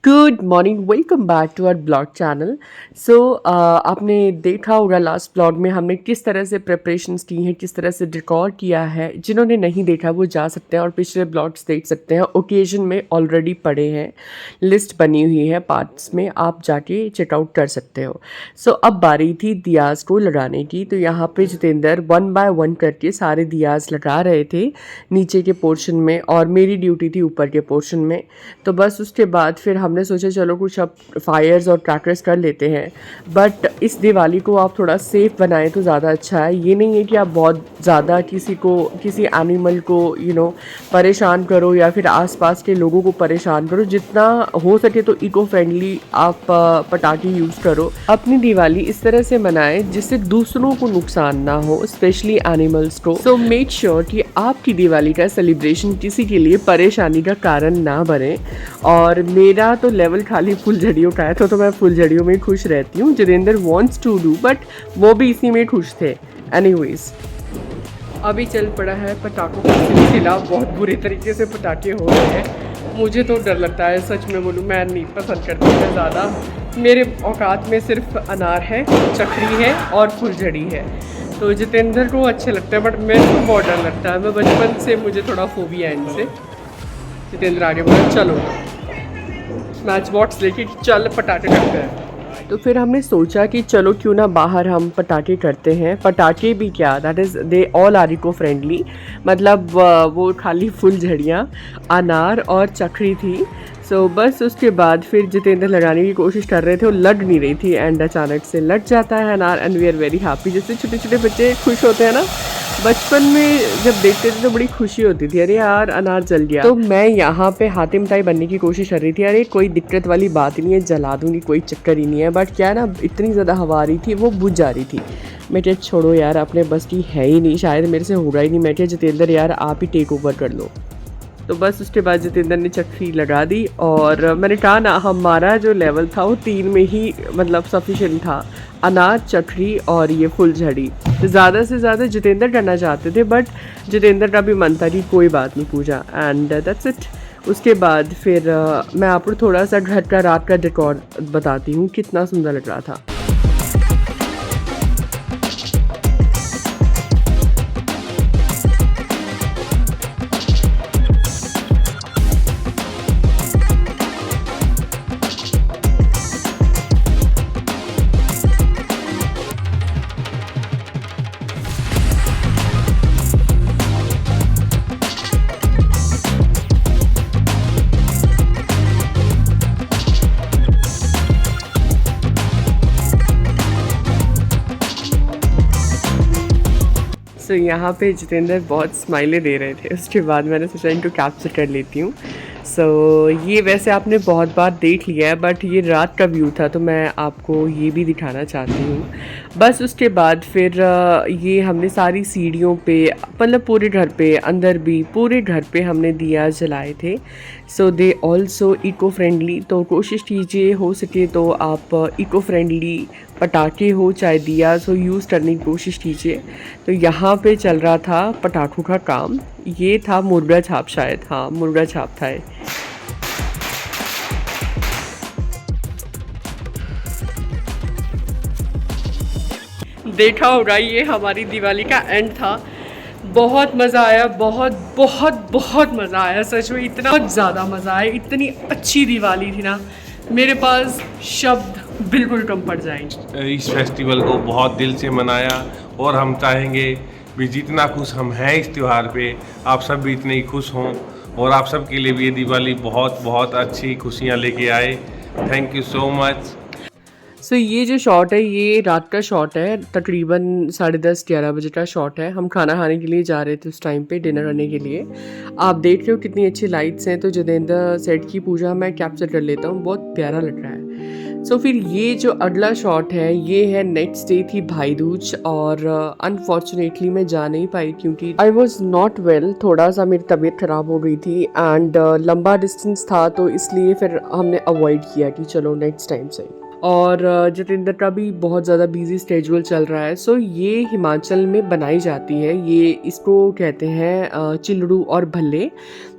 Good morning, welcome back to our blog channel. So आपने देखा होगा लास्ट ब्लॉग में हमने किस तरह से प्रिपरेशंस की हैं, किस तरह से डेकोर किया है। जिन्होंने नहीं देखा वो जा सकते हैं और पिछले ब्लॉग्स देख सकते हैं। ओकेजन में ऑलरेडी पड़े हैं, लिस्ट बनी हुई है पार्ट्स में, आप जाके चेकआउट कर सकते हो। सो अब बारी थी दियाज को लगाने की। तो यहाँ पे जितेंद्र 1 बाय 1 करके सारे दियाज लगा रहे थे नीचे के पोर्शन में, और मेरी ड्यूटी थी ऊपर के पोर्शन में। तो बस उसके बाद फिर हमने सोचा चलो कुछ अब फायर्स और क्रैकर्स कर लेते हैं। बट इस दिवाली को आप थोड़ा सेफ़ बनाएं तो ज़्यादा अच्छा है। ये नहीं है कि आप बहुत ज़्यादा किसी एनिमल को परेशान करो या फिर आसपास के लोगों को परेशान करो। जितना हो सके तो इको फ्रेंडली आप पटाखे यूज़ करो। अपनी दिवाली इस तरह से मनाएं जिससे दूसरों को नुकसान ना हो, स्पेशली एनिमल्स को। सो मेक श्योर कि आपकी दिवाली का सेलिब्रेशन किसी के लिए परेशानी का कारण ना बने। और मेरा तो लेवल खाली फुलझड़ियों का है, तो मैं फुलझड़ियों में खुश रहती हूँ। Jitendra wants to do, but वो भी इसी में खुश थे। एनीवेज, अभी चल पड़ा है पटाखों का सिलसिला। बहुत बुरे तरीके से पटाखे हो रहे हैं। मुझे तो डर लगता है, सच में बोलूँ, मैं नहीं पसंद करती मैं ज़्यादा। मेरे औकात में सिर्फ अनार है, चक्री है और फुलझड़ी है। तो जितेंद्र को अच्छे लगते हैं, बट मेरे को बहुत डर लगता है। मैं बचपन से, मुझे थोड़ा फोबिया है इनसे। जितेंद्र आगे बोला चलो मैच बॉक्स लेके चल पटाखे करते हैं। तो फिर हमने सोचा कि चलो क्यों ना बाहर हम पटाखे करते हैं। पटाखे भी क्या, that is they all are eco friendly. मतलब वो खाली फुलझड़ियाँ, अनार और चक्री थी। सो बस उसके बाद फिर जितेंद्र लगाने की कोशिश कर रहे थे, वो लग नहीं रही थी, एंड अचानक से लग जाता है अनार, and we are very happy. जैसे छोटे छोटे बच्चे खुश होते हैं ना, बचपन में जब देखते थे तो बड़ी खुशी होती थी, अरे यार अनार जल गया। तो मैं यहाँ पे हातिम मिठाई बनने की कोशिश कर रही थी। अरे कोई दिक्कत वाली बात नहीं है, जला दूंगी, कोई चक्कर ही नहीं है। बट क्या है ना, इतनी ज़्यादा हवा आ रही थी, वो बुझ जा रही थी। मैं क्या छोड़ो यार, अपने बस की है ही नहीं, शायद मेरे से होगा ही नहीं। मैं क्या जितेंद्र यार आप ही टेक ओवर कर लो। तो बस उसके बाद जितेंद्र ने चक्री लगा दी, और मैंने कहा ना हमारा जो लेवल था वो 3 में ही मतलब सफिशिएंट था। अनार, चक्री और ये फुलझड़ी। ज़्यादा से ज़्यादा जितेंद्र करना चाहते थे, बट जितेंद्र का भी मन था कि कोई बात नहीं, पूजा, एंड दैट्स इट। उसके बाद फिर मैं आपको थोड़ा सा घर का रात का डेकोर बताती हूँ, कितना सुंदर लग रहा था। सो यहाँ पे जितेंद्र बहुत स्माइलें दे रहे थे। उसके बाद मैंने सोचा इनको कैप्चर कर लेती हूँ। सो ये वैसे आपने बहुत बार देख लिया है, बट ये रात का व्यू था तो मैं आपको ये भी दिखाना चाहती हूँ। बस उसके बाद फिर ये हमने सारी सीढ़ियों पे, मतलब पूरे घर पे, अंदर भी पूरे घर पे हमने दिया जलाए थे। सो दे ऑल्सो इको फ्रेंडली। तो कोशिश कीजिए हो सके तो आप इको फ्रेंडली पटाखे हो चाहे दिया हो यूज़ करने की कोशिश कीजिए। तो यहाँ पे चल रहा था पटाखों का काम। ये था मुर्गा छाप, शायद, हाँ मुर्गा छाप था ये। देखा होगा ये हमारी दिवाली का एंड था। बहुत मज़ा आया, बहुत बहुत बहुत मज़ा आया, सच में इतना ज़्यादा मज़ा आया। इतनी अच्छी दिवाली थी ना, मेरे पास शब्द बिल्कुल कम पड़ जाएंगे। इस फेस्टिवल को बहुत दिल से मनाया, और हम चाहेंगे भी जितना खुश हम हैं इस त्यौहार पे, आप सब भी इतने ही खुश हों, और आप सब के लिए भी ये दिवाली बहुत बहुत अच्छी खुशियाँ लेके आए। Thank you so much. So ये जो शॉट है ये रात का शॉट है, तकरीबन 10:30-11 बजे का शॉट है। हम खाना खाने के लिए जा रहे थे उस टाइम पे, डिनर करने के लिए। आप देख रहे हो कितनी अच्छी लाइट्स हैं। तो जितेंद्र सेट की पूजा मैं कैप्चर कर लेता हूँ, बहुत प्यारा लग रहा है। सो फिर ये जो अगला शॉट है ये है, नेक्स्ट डे थी भाई दूज, और अनफॉर्चुनेटली मैं जा नहीं पाई क्योंकि आई वॉज नॉट वेल, थोड़ा सा मेरी तबीयत ख़राब हो गई थी, एंड लंबा डिस्टेंस था, तो इसलिए फिर हमने अवॉइड किया कि चलो नेक्स्ट टाइम से। और जितेंद्र का भी बहुत ज़्यादा बिजी स्केड्यूल चल रहा है। सो ये हिमाचल में बनाई जाती है, ये इसको कहते हैं चिलड़ू और भल्ले।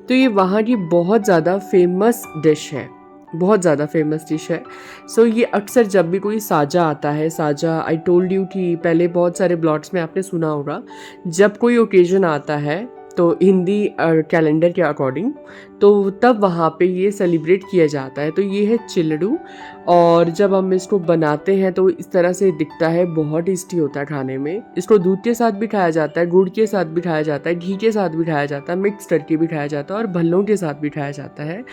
तो ये वहाँ की बहुत ज़्यादा फेमस डिश है। बहुत ज़्यादा फेमस डिश है। सो ये अक्सर जब भी कोई साजा आता है, साजा आई टोल्ड यू कि पहले बहुत सारे ब्लॉग्स में आपने सुना होगा, जब कोई ओकेजन आता है तो हिंदी कैलेंडर के अकॉर्डिंग, तो तब वहाँ पे ये सेलिब्रेट किया जाता है। तो ये है चिल्लड़ू, और जब हम इसको बनाते हैं तो इस तरह से दिखता है, बहुत टेस्टी होता है खाने में। इसको दूध के साथ भी खाया जाता है, गुड़ के साथ भी खाया जाता है, घी के साथ भी खाया जाता है, मिक्स करके भी खाया जाता है और भल्लों के साथ भी खाया जाता है।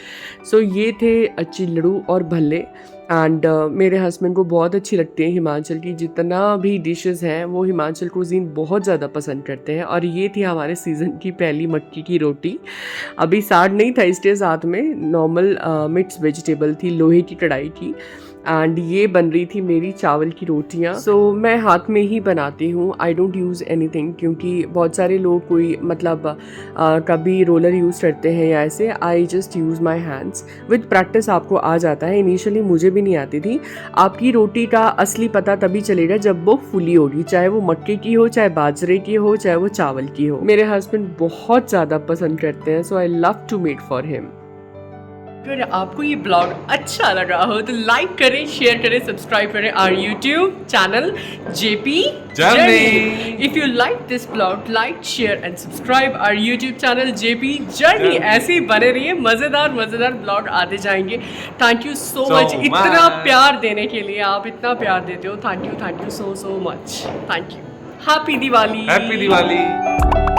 सो ये थे चिल्लड़ू और भल्ले, एंड मेरे हस्बैंड को बहुत अच्छी लगती है हिमाचल की जितना भी डिशेस हैं, वो हिमाचल कुजीन बहुत ज़्यादा पसंद करते हैं। और ये थी हमारे सीज़न की पहली मक्की की रोटी। अभी साग नहीं था इसके साथ में, नॉर्मल मिक्स वेजिटेबल थी, लोहे की कढ़ाई की, एंड ये बन रही थी मेरी चावल की रोटियाँ। सो मैं हाथ में ही बनाती हूँ, आई डोंट यूज़ एनीथिंग, क्योंकि बहुत सारे लोग कोई मतलब कभी रोलर यूज़ करते हैं या ऐसे, I just use my hands. With practice आपको आ जाता है, इनिशियली मुझे भी नहीं आती थी। आपकी रोटी का असली पता तभी चलेगा जब वो फुली होगी, चाहे वो मक्के की हो, चाहे बाजरे की हो, चाहे वो चावल की हो। मेरे हस्बैंड बहुत ज़्यादा पसंद करते हैं, so I love to make for him. अगर आपको ये ब्लॉग अच्छा लगा हो तो लाइक करें, शेयर करें, सब्सक्राइब करें our YouTube channel JP journey. If you like this blog, like, share and subscribe our YouTube channel JP journey. ऐसे ही बने रहिए, मज़ेदार मज़ेदार ब्लॉग आते जाएंगे। थैंक यू सो मच इतना प्यार देने के लिए, आप इतना प्यार देते हो, thank you so much, thank you. Happy Diwali. Happy Diwali.